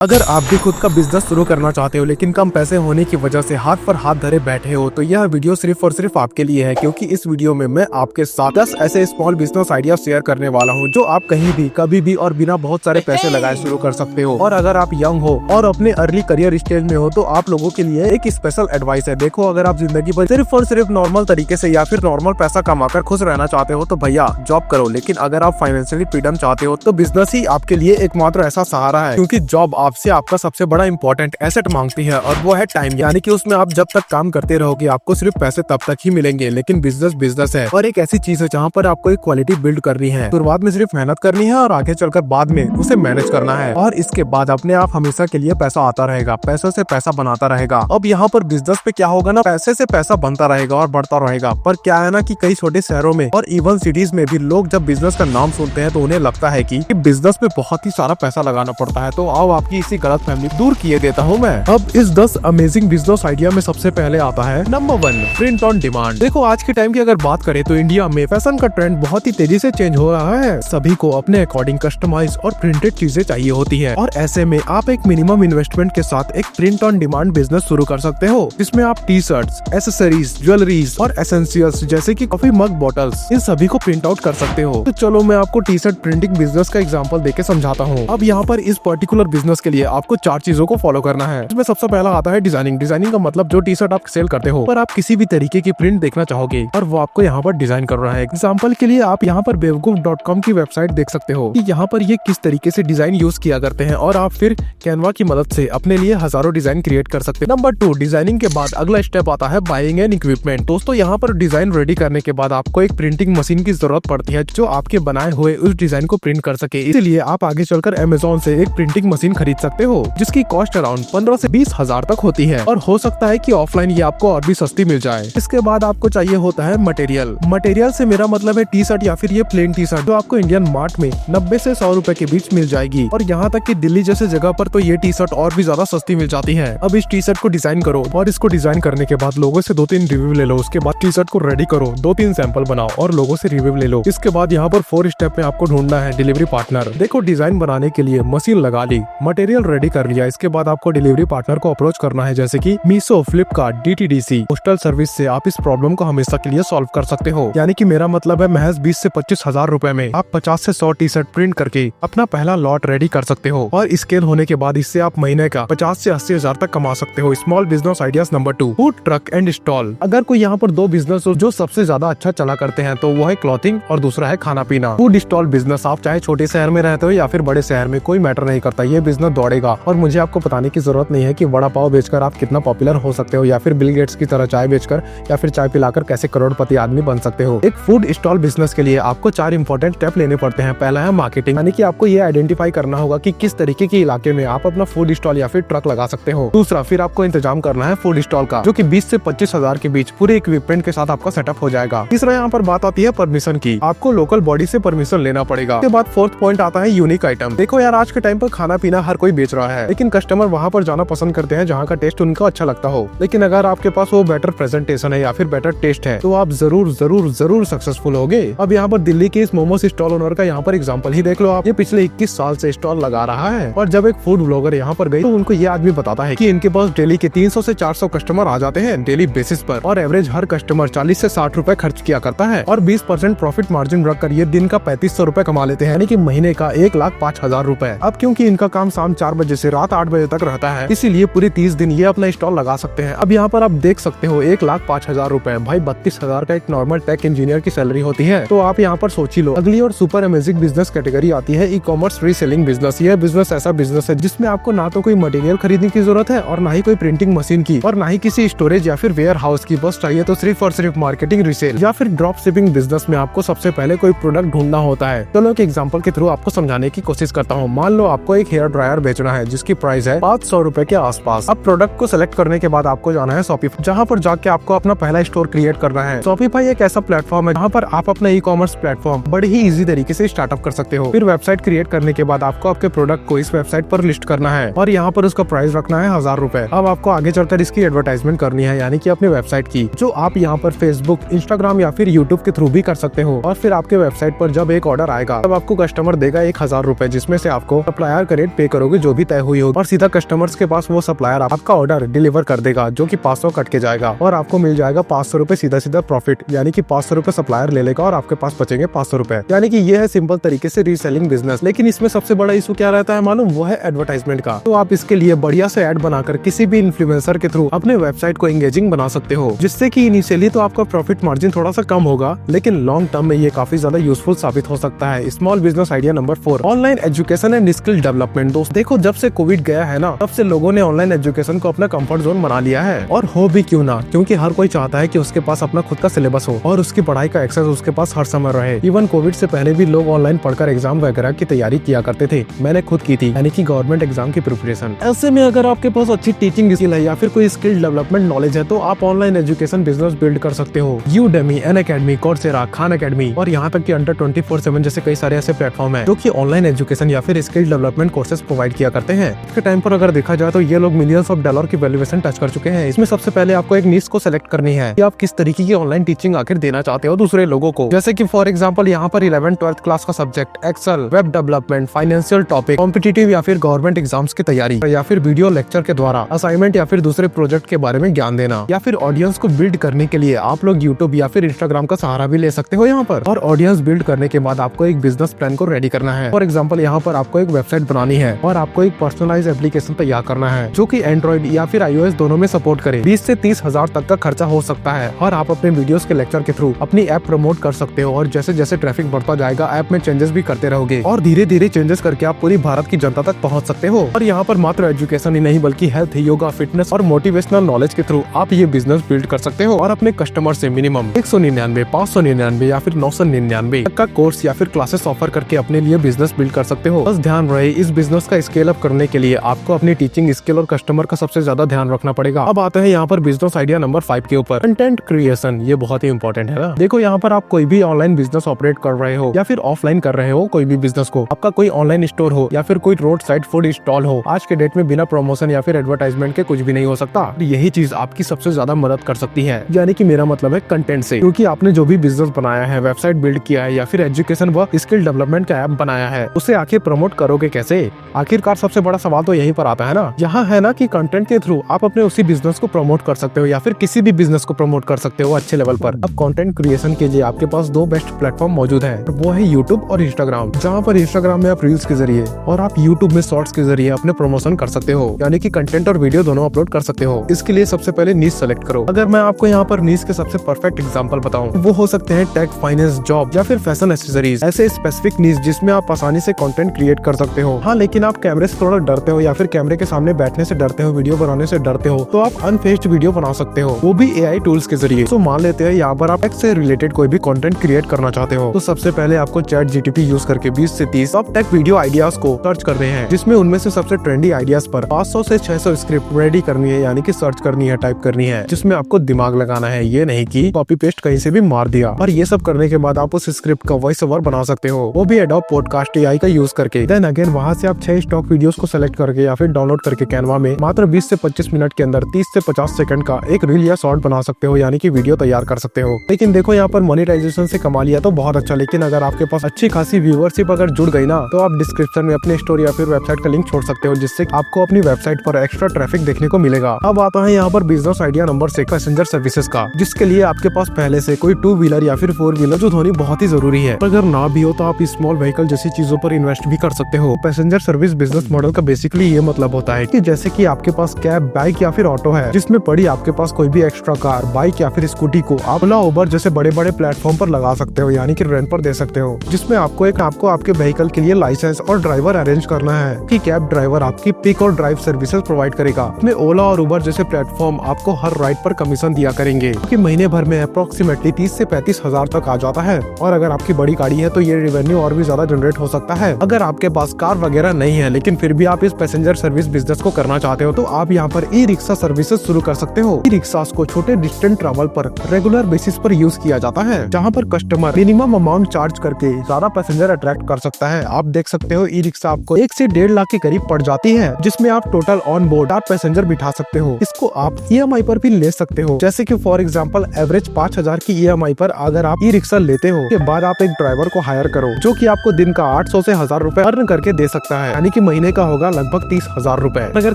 अगर आप भी खुद का बिजनेस शुरू करना चाहते हो लेकिन कम पैसे होने की वजह से हाथ पर हाथ धरे बैठे हो तो यह वीडियो सिर्फ और सिर्फ आपके लिए है, क्योंकि इस वीडियो में मैं आपके साथ 10 ऐसे स्मॉल बिजनेस आइडिया शेयर करने वाला हूं जो आप कहीं भी कभी भी और बिना बहुत सारे पैसे लगाए शुरू कर सकते हो। और अगर आप यंग हो और अपने अर्ली करियर स्टेज में हो तो आप लोगों के लिए एक स्पेशल एडवाइस है। देखो, अगर आप जिंदगी भर सिर्फ और सिर्फ नॉर्मल तरीके से या फिर नॉर्मल पैसा कमाकर खुश रहना चाहते हो तो भैया जॉब करो, लेकिन अगर आप फाइनेंशियली फ्रीडम चाहते हो तो बिजनेस ही आपके लिए एकमात्र ऐसा सहारा है, क्योंकि जॉब आपसे आपका सबसे बड़ा इंपॉर्टेंट एसेट मांगती है और वो है टाइम। यानी कि उसमें आप जब तक काम करते रहोगे आपको सिर्फ पैसे तब तक ही मिलेंगे, लेकिन बिजनेस बिजनेस है और एक ऐसी चीज है जहाँ पर आपको एक क्वालिटी बिल्ड करनी है। शुरुआत में सिर्फ मेहनत करनी है और आगे चलकर बाद में उसे मैनेज करना है, और इसके बाद अपने आप हमेशा के लिए पैसा आता रहेगा, पैसों से पैसा बनाता रहेगा। अब यहाँ पर बिजनेस पे क्या होगा ना, पैसे से पैसा बनता रहेगा और बढ़ता रहेगा। पर क्या है ना कि कई छोटे शहरों में और इवन सिटीज में भी लोग जब बिजनेस का नाम सुनते हैं तो उन्हें लगता है कि बिजनेस में बहुत ही सारा पैसा लगाना पड़ता है। तो आओ आपकी इसी गलत फहमी दूर किए देता हूँ मैं। अब इस 10 अमेजिंग बिजनेस आइडिया में सबसे पहले आता है नंबर 1, प्रिंट ऑन डिमांड। देखो, आज के टाइम की अगर बात करें तो इंडिया में फैशन का ट्रेंड बहुत ही तेजी से चेंज हो रहा है। सभी को अपने अकॉर्डिंग कस्टमाइज और प्रिंटेड चीजें चाहिए होती है, और ऐसे में आप एक मिनिमम इन्वेस्टमेंट के साथ एक प्रिंट ऑन डिमांड बिजनेस शुरू कर सकते हो, जिसमें आप टी शर्ट्स, एसेसरीज, ज्वेलरीज और एसेंशियल्स जैसे कि कॉफी मग बॉटल्स, इन सभी को प्रिंट आउट कर सकते हो। तो चलो मैं आपको टी शर्ट प्रिंटिंग बिजनेस का एग्जांपल देके समझाता हूँ। अब यहाँ पर इस पर्टिकुलर बिजनेस के लिए आपको 4 चीजों को फॉलो करना है। इसमें सबसे पहला आता है डिजाइनिंग। डिजाइनिंग का मतलब जो टी शर्ट आप सेल करते हो पर आप किसी भी तरीके की प्रिंट देखना चाहोगे और वो आपको यहाँ पर डिजाइन कर रहा है। एग्जांपल के लिए आप यहाँ पर बेवकूफ.com की वेबसाइट देख सकते हो कि यहाँ पर ये किस तरीके से डिजाइन यूज किया करते हैं, और आप फिर कैनवा की मदद से अपने लिए हजारों डिजाइन क्रिएट कर सकते हैं। नंबर 2, डिजाइनिंग के बाद अगला स्टेप आता है बाइंग एंड इक्विपमेंट। दोस्तों, यहाँ पर डिजाइन रेडी करने के बाद आपको एक प्रिंटिंग मशीन की जरूरत पड़ती है जो आपके बनाए हुए उस डिजाइन को प्रिंट कर सके। इसलिए आप आगे चलकर अमेज़न से एक प्रिंटिंग मशीन खरीद सकते हो जिसकी कॉस्ट अराउंड 15 से 20 हजार तक होती है, और हो सकता है कि ऑफलाइन ये आपको और भी सस्ती मिल जाए। इसके बाद आपको चाहिए होता है मटेरियल। मटेरियल से मेरा मतलब है टी शर्ट या फिर ये प्लेन टी शर्ट जो आपको इंडियन मार्ट में 90 से 100 रुपए के बीच मिल जाएगी, और यहाँ तक कि दिल्ली जैसे जगह पर तो ये टी शर्ट और भी ज्यादा सस्ती मिल जाती है। अब इस टी शर्ट को डिजाइन करो, और इसको डिजाइन करने के बाद लोगों से 2-3 रिव्यू ले लो। उसके बाद टी शर्ट को रेडी करो, 2-3 सैंपल बनाओ और लोगों से रिव्यू ले लो। इसके बाद यहाँ पर 4 स्टेप में आपको ढूंढना है डिलीवरी पार्टनर। देखो, डिजाइन बनाने के लिए मशीन लगा ली, मटेरियल रेडी कर लिया, इसके बाद आपको डिलीवरी पार्टनर को अप्रोच करना है, जैसे कि Meesho, Flipkart, DTDC, postal service से आप इस प्रॉब्लम को हमेशा के लिए सॉल्व कर सकते हो। यानी कि मेरा मतलब है महज 20 से 25 हजार रुपए में आप 50 से 100 टी शर्ट प्रिंट करके अपना पहला लॉट रेडी कर सकते हो, और स्केल होने के बाद इससे आप महीने का 50 से 80 हजार तक कमा सकते हो। Small business ideas number 2, food truck and stall. अगर कोई यहाँ पर 2 बिजनेस हो जो सबसे ज्यादा अच्छा चला करते हैं तो वो है क्लॉथिंग और दूसरा है खाना पीना। फूड स्टॉल बिजनेस, आप चाहे छोटे शहर में रहते हो या फिर बड़े शहर में, कोई मैटर नहीं करता, ये बिजनेस दौड़ेगा। और मुझे आपको बताने की जरूरत नहीं है कि वड़ा पाव बेचकर आप कितना पॉपुलर हो सकते हो, या फिर बिल गेट्स की तरह चाय बेचकर या फिर चाय पिलाकर कैसे करोड़पति आदमी बन सकते हो। एक फूड स्टॉल बिजनेस के लिए आपको 4 इंपॉर्टेंट स्टेप लेने पड़ते हैं। पहला है मार्केटिंग, यानी कि आपको ये आइडेंटिफाई करना होगा कि किस तरीके के इलाके में आप अपना फूड स्टॉल या फिर ट्रक लगा सकते हो। दूसरा, फिर आपको इंतजाम करना है फूड स्टॉल का, जो कि 20 से 25 हजार के बीच पूरे इक्विपमेंट के साथ आपका सेटअप हो जाएगा। तीसरा, यहाँ पर बात आती है परमिशन की, आपको लोकल बॉडी से परमिशन लेना पड़ेगा। उसके बाद 4th पॉइंट आता है यूनिक आइटम। देखो यार, आज के टाइम पर खाना पीना हर कोई बेच रहा है, लेकिन कस्टमर वहाँ पर जाना पसंद करते हैं जहाँ का टेस्ट उनको अच्छा लगता हो। लेकिन अगर आपके पास वो बेटर प्रेजेंटेशन है या फिर बेटर टेस्ट है तो आप जरूर जरूर जरूर सक्सेसफुल होगे। अब यहाँ पर दिल्ली के इस मोमोस स्टॉल ओनर का यहाँ पर एग्जांपल ही देख लो आप। ये पिछले 21 साल से स्टॉल लगा रहा है, और जब एक फूड ब्लॉगर यहाँ पर गई तो उनको ये आदमी बताता है कि इनके पास डेली के 300 से 400 कस्टमर आ जाते हैं डेली बेसिस पर, और एवरेज हर कस्टमर 40 से 60 रुपए खर्च किया करता है, और 20% प्रॉफिट मार्जिन रखकर ये दिन का 3500 रुपए कमा लेते हैं, यानी कि महीने का 1,05,000 रुपए। अब क्योंकि इनका काम शाम 4 बजे से रात 8 बजे तक रहता है, इसीलिए पूरे 30 दिन ये अपना स्टॉल लगा सकते हैं। अब यहाँ पर आप देख सकते हो 1,05,000 रुपए, भाई 32,000 का एक नॉर्मल टेक इंजीनियर की सैलरी होती है। तो आप यहाँ पर सोच ही लो। अगली और सुपर अमेजिंग बिजनेस कैटेगरी आती है ई-कॉमर्स रीसेलिंग बिजनेस। यह बिजनेस ऐसा बिजनेस है जिसमें आपको ना तो कोई मटेरियल खरीदने की जरूरत है और ना ही कोई प्रिंटिंग मशीन की, और ना ही किसी स्टोरेज या फिर वेयर हाउस की। बस चाहिए तो सिर्फ और सिर्फ मार्केटिंग, रीसेल या फिर ड्रॉप शिपिंग बिजनेस में आपको सबसे पहले कोई प्रोडक्ट ढूंढना होता है। चलो एक एग्जांपल के थ्रू आपको समझाने की कोशिश करता हूँ। मान लो आपको एक हेयर ड्रायर बेचना है जिसकी प्राइस है 500 रुपए के आसपास। अब प्रोडक्ट को सिलेक्ट करने के बाद आपको जाना है शॉपिफाई, जहाँ पर जाके आपको अपना पहला स्टोर क्रिएट करना है। शॉपिफाई एक ऐसा प्लेटफॉर्म है जहाँ पर आप अपना ई-कॉमर्स प्लेटफॉर्म बड़े ही इजी तरीके से स्टार्टअप कर सकते हो। फिर वेबसाइट क्रिएट करने के बाद आपको आपके प्रोडक्ट को इस वेबसाइट पर लिस्ट करना है, और यहाँ पर उसका प्राइस रखना है 1000 रुपए। अब आपको आगे चलकर इसकी एडवर्टाइजमेंट करनी है, यानी कि अपने वेबसाइट की, जो आप यहाँ पर फेसबुक, इंस्टाग्राम या फिर यूट्यूब के थ्रू भी कर सकते हो। और फिर आपके वेबसाइट पर जब एक ऑर्डर आएगा तब आपको कस्टमर देगा 1000 रुपए, जिसमें से आपको सप्लायर का रेट पे करोगे करोगे जो भी तय हुई होगी और सीधा कस्टमर्स के पास वो सप्लायर आपका ऑर्डर डिलीवर कर देगा, जो कि 500 कट के जाएगा और आपको मिल जाएगा 500 रुपए सीधा सीधा प्रॉफिट। यानी कि 500 रुपए सप्लायर ले लेगा और आपके पास बचेंगे 500 रुपए। यानी कि ये है सिंपल तरीके से रीसेलिंग बिजनेस। लेकिन इसमें सबसे बड़ा इशू क्या रहता है मालूम? वो है एडवर्टाइजमेंट का। तो आप इसके लिए बढ़िया से एड बनाकर किसी भी इन्फ्लुएंसर के थ्रू अपने वेबसाइट को एंगेजिंग बना सकते हो, जिससे कि इनिशियली तो आपका प्रॉफिट मार्जिन थोड़ा सा कम होगा, लेकिन लॉन्ग टर्म में ये काफी ज्यादा यूजफुल साबित हो सकता है। Small business idea number 4, online education and skill development. दोस्त देखो, जब से कोविड गया है ना, तब से लोगों ने ऑनलाइन एजुकेशन को अपना कंफर्ट जोन बना लिया है। और हो भी क्यों ना, क्योंकि हर कोई चाहता है कि उसके पास अपना खुद का सिलेबस हो और उसकी पढ़ाई का एक्सेस उसके पास हर समय रहे। इवन कोविड से पहले भी लोग ऑनलाइन पढ़कर एग्जाम वगैरह की तैयारी किया करते थे। मैंने खुद की थी, यानी कि गवर्नमेंट एग्जाम की प्रिपरेशन। ऐसे में अगर आपके पास अच्छी टीचिंग स्किल है या फिर कोई स्किल डेवलपमेंट नॉलेज है, तो आप ऑनलाइन एजुकेशन बिजनेस बिल्ड कर सकते हो। Udemy, Unacademy, Coursera, Khan academy और यहाँ तक कि अंडर 24/7 जैसे कई सारे ऐसे प्लेटफॉर्म है जो कि ऑनलाइन एजुकेशन या फिर स्किल डेवलपमेंट कोर्सेज प्रोवाइड किया करते हैं। इसके टाइम पर अगर देखा जाए तो ये लोग मिलियंस ऑफ डॉलर की वैल्यूएशन टच कर चुके हैं। इसमें सबसे पहले आपको एक नीश को सेलेक्ट करनी है कि आप किस तरीके की ऑनलाइन टीचिंग आखिर देना चाहते हो दूसरे लोगों को। जैसे कि फॉर एग्जांपल यहाँ पर 11th-12th क्लास का subject Excel, web development, financial topic, competitive या फिर गवर्नमेंट एग्जाम्स की तैयारी, या फिर वीडियो लेक्चर के द्वारा असाइनमेंट या फिर दूसरे प्रोजेक्ट के बारे में ज्ञान देना, या फिर ऑडियंस को बिल्ड करने के लिए आप लोग यूट्यूब या फिर इंस्टाग्राम का सहारा भी ले सकते हो यहाँ पर। और ऑडियंस बिल्ड करने के बाद आपको एक बिजनेस प्लान को रेडी करना है। फॉर एग्जाम्पल यहाँ पर आपको एक वेबसाइट बनानी है और आपको एक पर्सनलाइज एप्लीकेशन तैयार करना है जो कि एंड्रॉइड या फिर iOS दोनों में सपोर्ट करे। 20 से 30 हजार तक का खर्चा हो सकता है और आप अपने वीडियोस के लेक्चर के थ्रू अपनी ऐप प्रमोट कर सकते हो। और जैसे जैसे ट्रैफिक बढ़ता जाएगा ऐप में चेंजेस भी करते रहोगे और धीरे धीरे चेंजेस करके आप पूरी भारत की जनता तक पहुंच सकते हो। और यहाँ पर मात्र एजुकेशन ही नहीं बल्कि हेल्थ, योगा, फिटनेस और मोटिवेशनल नॉलेज के थ्रू आप ये बिजनेस बिल्ड कर सकते हो और अपने कस्टमर से मिनिमम 199, 599 या फिर 999 तक का कोर्स या फिर क्लासेस ऑफर करके अपने लिए बिजनेस बिल्ड कर सकते हो। बस ध्यान रहे, इस बिजनेस का स्केल अप करने के लिए आपको अपनी टीचिंग स्किल और कस्टमर का सबसे ज्यादा ध्यान रखना पड़ेगा। अब आते हैं यहाँ पर बिजनेस आइडिया नंबर 5 के ऊपर, कंटेंट क्रिएशन। ये बहुत ही इंपॉर्टेंट है ना। देखो यहाँ पर आप कोई भी ऑनलाइन बिजनेस ऑपरेट कर रहे हो या फिर ऑफलाइन कर रहे हो कोई भी बिजनेस को, आपका कोई ऑनलाइन स्टोर हो या फिर कोई रोड साइड फूड स्टॉल हो, आज के डेट में बिना प्रमोशन या फिर एडवर्टाइजमेंट के कुछ भी नहीं हो सकता। यही चीज आपकी सबसे ज्यादा मदद कर सकती है, यानी कि मेरा मतलब है कंटेंट से। क्योंकि आपने जो भी बिजनेस बनाया है, वेबसाइट बिल्ड किया है या फिर एजुकेशन व स्किल डेवलपमेंट का ऐप बनाया है, उसे आखिर प्रमोट करोगे कैसे? आखिरकार सबसे बड़ा सवाल तो यही पर आता है ना। यहाँ है ना कि कंटेंट के थ्रू आप अपने उसी बिजनेस को प्रमोट कर सकते हो या फिर किसी भी बिजनेस को प्रमोट कर सकते हो अच्छे लेवल पर। अब कंटेंट क्रिएशन के लिए आपके पास 2 बेस्ट प्लेटफॉर्म मौजूद है, वो है यूट्यूब और इंस्टाग्राम। जहाँ पर इंस्टाग्राम में आप रील्स के जरिए और आप यूट्यूब में शॉर्ट्स के जरिए अपने प्रमोशन कर सकते हो, यानी कि कंटेंट और वीडियो दोनों अपलोड कर सकते हो। इसके लिए सबसे पहले नीश सेलेक्ट करो। अगर मैं आपको यहाँ पर नीश के सबसे परफेक्ट एग्जांपल बताऊं, वो हो सकते हैं टेक, फाइनेंस, जॉब या फिर फैशन एक्सेसरीज। ऐसे स्पेसिफिक नीश जिसमें आप आसानी से कंटेंट क्रिएट कर सकते हो। हाँ, लेकिन आप कैमरे से थोड़ा डरते हो या फिर कैमरे के सामने बैठने से डरते हो, वीडियो बनाने से डरते हो, तो आप अनफेस्ड वीडियो बना सकते हो, वो भी AI टूल्स के जरिए। तो मान लेते हैं यहाँ पर आप टेक से रिलेटेड कोई भी कंटेंट क्रिएट करना चाहते हो, तो सबसे पहले आपको ChatGPT यूज करके 20 से 30 टॉप टेक वीडियो आइडियाज को सर्च करने हैं, जिसमें उनमें से सबसे ट्रेंडी आइडियाज पर 500 से 600 स्क्रिप्ट रेडी करनी है, यानी कि सर्च करनी है, टाइप करनी है, जिसमें आपको दिमाग लगाना है, ये नहीं कि कॉपी पेस्ट कहीं से भी मार दिया। और ये सब करने के बाद आप उस स्क्रिप्ट का वॉइस ओवर बना सकते हो, वो भी एडोब पॉडकास्ट AI का यूज करके। देन अगेन वहाँ से आप 6 स्टॉक वीडियोस को सेलेक्ट करके या फिर डाउनलोड करके कैनवा में मात्र 20 से 25 मिनट के अंदर 30 से 50 सेकंड का एक रील या शॉर्ट बना सकते हो, यानी कि वीडियो तैयार कर सकते हो। लेकिन देखो यहाँ पर मोनेटाइजेशन से कमा लिया तो बहुत अच्छा, लेकिन अगर आपके पास अच्छी खासी व्यूअरशिप अगर जुड़ गई ना, तो आप डिस्क्रिप्शन में अपने स्टोर या फिर वेबसाइट का लिंक छोड़ सकते हो, जिससे आपको अपनी वेबसाइट पर एक्स्ट्रा ट्रैफिक देखने को मिलेगा। अब आता है यहाँ पर business idea number 6, passenger services का, जिसके लिए आपके पास पहले से कोई 2 व्हीलर या फिर 4 व्हीलर जो होनी बहुत ही जरूरी है। अगर ना भी हो तो आप स्मॉल व्हीकल जैसी चीजों पर इन्वेस्ट भी कर सकते हो। पैसेंजर सर्विस बिजनेस मॉडल का बेसिकली ये मतलब होता है कि जैसे कि आपके पास कैब, बाइक या फिर ऑटो है, जिसमें पड़ी आपके पास कोई भी एक्स्ट्रा कार, बाइक या फिर स्कूटी को आप ओला, उबर जैसे बड़े बड़े प्लेटफॉर्म पर लगा सकते हो, यानी कि रेंट पर दे सकते हो, जिसमें आपको आपके व्हीकल के लिए लाइसेंस और ड्राइवर अरेंज करना है कि कैब ड्राइवर आपकी पिक और ड्राइव सर्विसेज प्रोवाइड करेगा। इसमें ओला और उबर जैसे प्लेटफॉर्म आपको हर राइड पर कमीशन दिया करेंगे, क्योंकि महीने भर में अप्रोक्सीमेटली 30 से 35 हजार तक आ जाता है। और अगर आपकी बड़ी गाड़ी है तो ये रेवेन्यू और भी ज्यादा जनरेट हो सकता है। अगर आपके पास कार वगैरह नहीं है लेकिन फिर भी आप इस पैसेंजर सर्विस बिजनेस को करना चाहते हो, तो आप यहाँ पर ई रिक्शा सर्विसेज शुरू कर सकते हो। ई रिक्शा को छोटे डिस्टेंस ट्रैवल पर रेगुलर बेसिस पर यूज किया जाता है, जहाँ पर कस्टमर मिनिमम अमाउंट चार्ज करके ज्यादा पैसेंजर अट्रैक्ट कर सकता है। आप देख सकते हो ई रिक्शा आपको 1 से 1.5 लाख के करीब पड़ जाती है, जिसमें आप टोटल ऑन बोर्ड 8 पैसेंजर बिठा सकते हो। इसको आप EMI पर भी ले सकते हो, जैसे कि फॉर एग्जांपल एवरेज 5000 की EMI पर अगर आप ई रिक्शा लेते हो, के बाद आप एक ड्राइवर को हायर करो जो कि आपको दिन का 800 से 1000 रुपए अर्न करके दे सकता है, यानी कि कि महीने का होगा लगभग 30,000 रुपए। अगर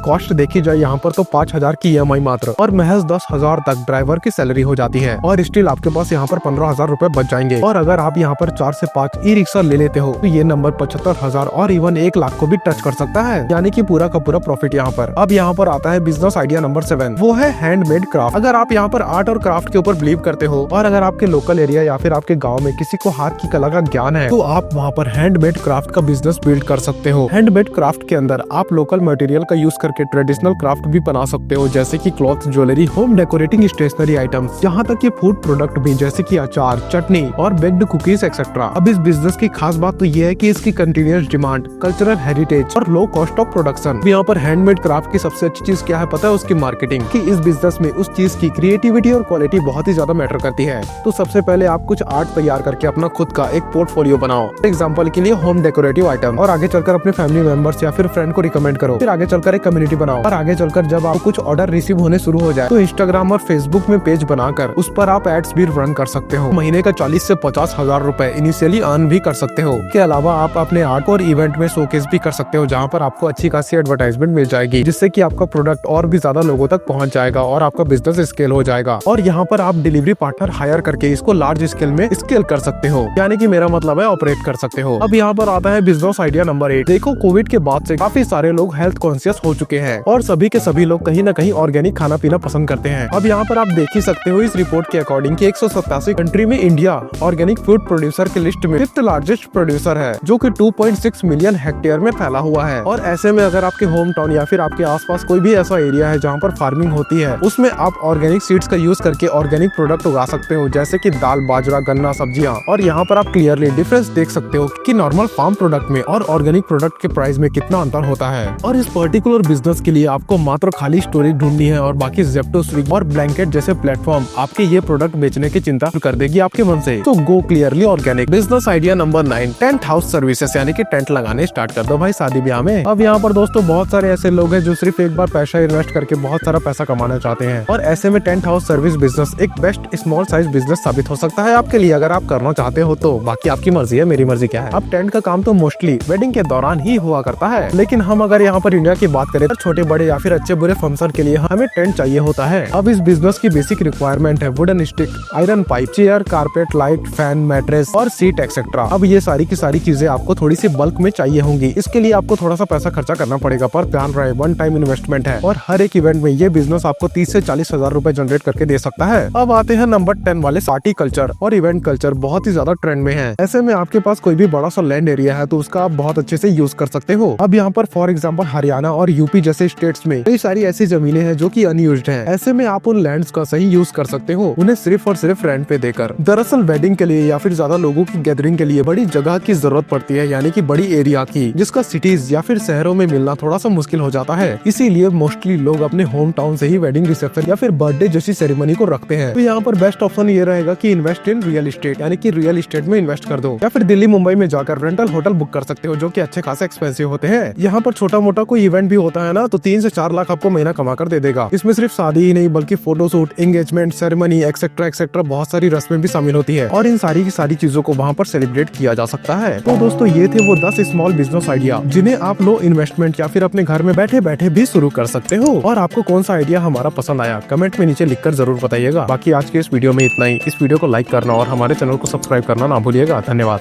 कॉस्ट देखी जाए यहाँ पर तो 5,000 की EMI मात्र और महज 10,000 तक ड्राइवर की सैलरी हो जाती है और स्टिल आपके पास यहाँ पर 15,000 रुपए बच जाएंगे। और अगर आप यहाँ पर 4 से 5 ई रिक्शा ले लेते हो तो ये नंबर 75,000 और इवन 1 लाख को भी टच कर सकता है, यानी कि पूरा का पूरा प्रॉफिट यहाँ पर। अब यहाँ पर आता है बिजनेस आइडिया नंबर 7, वो है हैंडमेड क्राफ्ट। अगर आप यहाँ पर आर्ट और क्राफ्ट के ऊपर बिलीव करते हो और अगर आपके लोकल एरिया या फिर आपके गाँव में किसी को हाथ की कला का ज्ञान है तो आप वहाँ पर हैंडमेड क्राफ्ट का बिजनेस बिल्ड कर सकते हो। हैंडमेड क्राफ्ट के अंदर आप लोकल मटेरियल का यूज करके ट्रेडिशनल क्राफ्ट भी बना सकते हो, जैसे कि cloth, jewellery, home decorating, stationery items, यहाँ तक कि फूड प्रोडक्ट भी जैसे कि अचार, चटनी और बेक्ड कुकीज एक्सेट्रा। अब इस बिजनेस की खास बात तो ये है कि इसकी कंटिन्यूअस डिमांड, कल्चरल हेरिटेज और लो कॉस्ट ऑफ प्रोडक्शन। यहाँ पर हैंडमेड क्राफ्ट की सबसे अच्छी चीज क्या है पता है? उसकी मार्केटिंग। कि इस बिजनेस में उस चीज की क्रिएटिविटी और क्वालिटी बहुत ही ज्यादा मैटर करती है। तो सबसे पहले आप कुछ आर्ट तैयार करके अपना खुद का एक पोर्टफोलियो बनाओ, एग्जाम्पल के लिए होम डेकोरेटिव आइटम, और आगे चलकर अपने फैमिली मेंबर्स या फिर फ्रेंड को रिकमेंड करो। फिर आगे चलकर एक कम्युनिटी बनाओ और आगे चलकर जब आप कुछ ऑर्डर रिसीव होने शुरू हो जाए तो इंस्टाग्राम और फेसबुक में पेज बनाकर उस पर आप एड्स भी रन कर सकते हो। महीने का 40 से 50,000 रुपए इनिशियली अर्न भी कर सकते हो। के अलावा आप अपने आर्ट और इवेंट में शोकेस भी कर सकते हो, जहाँ पर आपको अच्छी खासी एडवर्टाइजमेंट मिल जाएगी, जिससे कि आपका प्रोडक्ट और भी ज्यादा लोगों तक पहुँच जाएगा और आपका बिजनेस स्केल हो जाएगा। और यहाँ पर आप डिलीवरी पार्टनर हायर करके इसको लार्ज स्केल में स्केल कर सकते हो, यानी कि मेरा मतलब है ऑपरेट कर सकते हो। अब यहाँ पर आता है बिजनेस आइडिया नंबर 8। देखो, कोविड के बाद से काफी सारे लोग हेल्थ कॉन्शियस हो चुके हैं और सभी के सभी लोग कहीं न कहीं ऑर्गेनिक खाना पीना पसंद करते हैं। अब यहाँ पर आप देख ही सकते हो इस रिपोर्ट के अकॉर्डिंग कि 187 कंट्री में इंडिया ऑर्गेनिक फूड प्रोड्यूसर की लिस्ट में 5th लार्जेस्ट प्रोड्यूसर है, जो कि 2.6 मिलियन हेक्टेयर में फैला हुआ है। और ऐसे में अगर आपके होम टाउन या फिर आपके आसपास कोई भी ऐसा एरिया है जहाँ पर फार्मिंग होती है, उसमें आप ऑर्गेनिक सीड्स का यूज करके ऑर्गेनिक प्रोडक्ट उगा सकते हो, जैसे कि दाल, बाजरा, गन्ना, सब्जियां। और यहाँ पर आप क्लियरली डिफरेंस देख सकते हो कि नॉर्मल फार्म प्रोडक्ट में और ऑर्गेनिक प्रोडक्ट के प्राइस में कितना अंतर होता है। और इस पर्टिकुलर बिजनेस के लिए आपको मात्र खाली स्टोरेज ढूंढनी है और बाकी ज़ेप्टो, स्विगी और ब्लैंकेट जैसे प्लेटफॉर्म आपके ये प्रोडक्ट बेचने की चिंता कर देगी आपके मन से। तो go clearly organic. Business idea number 9, tent house services, यानी कि टेंट लगाने स्टार्ट कर दो भाई शादी ब्याह में। अब यहाँ पर दोस्तों बहुत सारे ऐसे लोग हैं जो सिर्फ एक बार पैसा इन्वेस्ट करके बहुत सारा पैसा कमाना चाहते हैं, और ऐसे में टेंट हाउस सर्विस बिजनेस एक बेस्ट स्मॉल साइज बिजनेस साबित हो सकता है आपके लिए, अगर आप करना चाहते हो तो। बाकी आपकी मर्जी है, मेरी मर्जी क्या है। अब टेंट का काम तो मोस्टली वेडिंग के दौरान ही हुआ करता है, लेकिन हम अगर यहाँ पर इंडिया की बात करें तो छोटे बड़े या फिर अच्छे बुरे फंक्शन के लिए हमें टेंट चाहिए होता है। अब इस बिजनेस की बेसिक रिक्वायरमेंट है wooden stick, iron pipe, chair, carpet, light, fan, mattress और सीट एक्सेट्रा। अब ये सारी की सारी चीजें आपको थोड़ी सी बल्क में चाहिए होंगी, इसके लिए आपको थोड़ा सा पैसा खर्चा करना पड़ेगा, पर ध्यान रहे वन टाइम इन्वेस्टमेंट है और हर एक इवेंट में ये बिजनेस आपको 30 से 40,000 रुपए जनरेट करके दे सकता है। अब आते हैं नंबर 10 वाले, पार्टी कल्चर और इवेंट कल्चर बहुत ही ज्यादा ट्रेंड में है। ऐसे में आपके पास कोई भी बड़ा सा लैंड एरिया है तो उसका आप बहुत अच्छे से यूज कर सकते हो। अब यहाँ पर फॉर एग्जांपल हरियाणा और यूपी जैसे स्टेट्स में कई सारी ऐसी जमीनें हैं जो कि अनयूज्ड हैं। ऐसे में आप उन लैंड्स का सही यूज कर सकते हो, उन्हें सिर्फ और सिर्फ रेंट पे देकर। दरअसल वेडिंग के लिए या फिर ज्यादा लोगों की गैदरिंग के लिए बड़ी जगह की जरूरत पड़ती है, यानी कि बड़ी एरिया की, जिसका सिटीज या फिर शहरों में मिलना थोड़ा सा मुश्किल हो जाता है। इसीलिए मोस्टली लोग अपने होम टाउन से ही वेडिंग रिसेप्शन या फिर बर्थडे जैसी सेरेमनी को रखते हैं। तो यहाँ पर बेस्ट ऑप्शन ये रहेगा कि इन्वेस्ट इन रियल एस्टेट, यानी कि रियल एस्टेट में इन्वेस्ट कर दो, या फिर दिल्ली मुंबई में जाकर रेंटल होटल बुक कर सकते हो, जो कि अच्छे खासे एक्सपेंसिव होते हैं। यहाँ पर छोटा मोटा कोई इवेंट भी होता है ना तो 3 से 4 लाख आपको महीना कमा कर दे देगा। इसमें सिर्फ शादी ही नहीं बल्कि photoshoot, engagement, ceremony etcetera etcetera बहुत सारी रस्में भी शामिल होती है, और इन सारी की सारी चीजों को वहाँ पर सेलिब्रेट किया जा सकता है। तो दोस्तों ये थे वो 10 स्मॉल बिजनेस आइडिया जिन्हें आप लो इन्वेस्टमेंट या फिर अपने घर में बैठे बैठे भी शुरू कर सकते हो। और आपको कौन सा आइडिया हमारा पसंद आया कमेंट में नीचे लिखकर जरूर बताइएगा। बाकी आज के इस वीडियो में इतना ही। इस वीडियो को लाइक करना और हमारे चैनल को सब्सक्राइब करना ना भूलिएगा। धन्यवाद।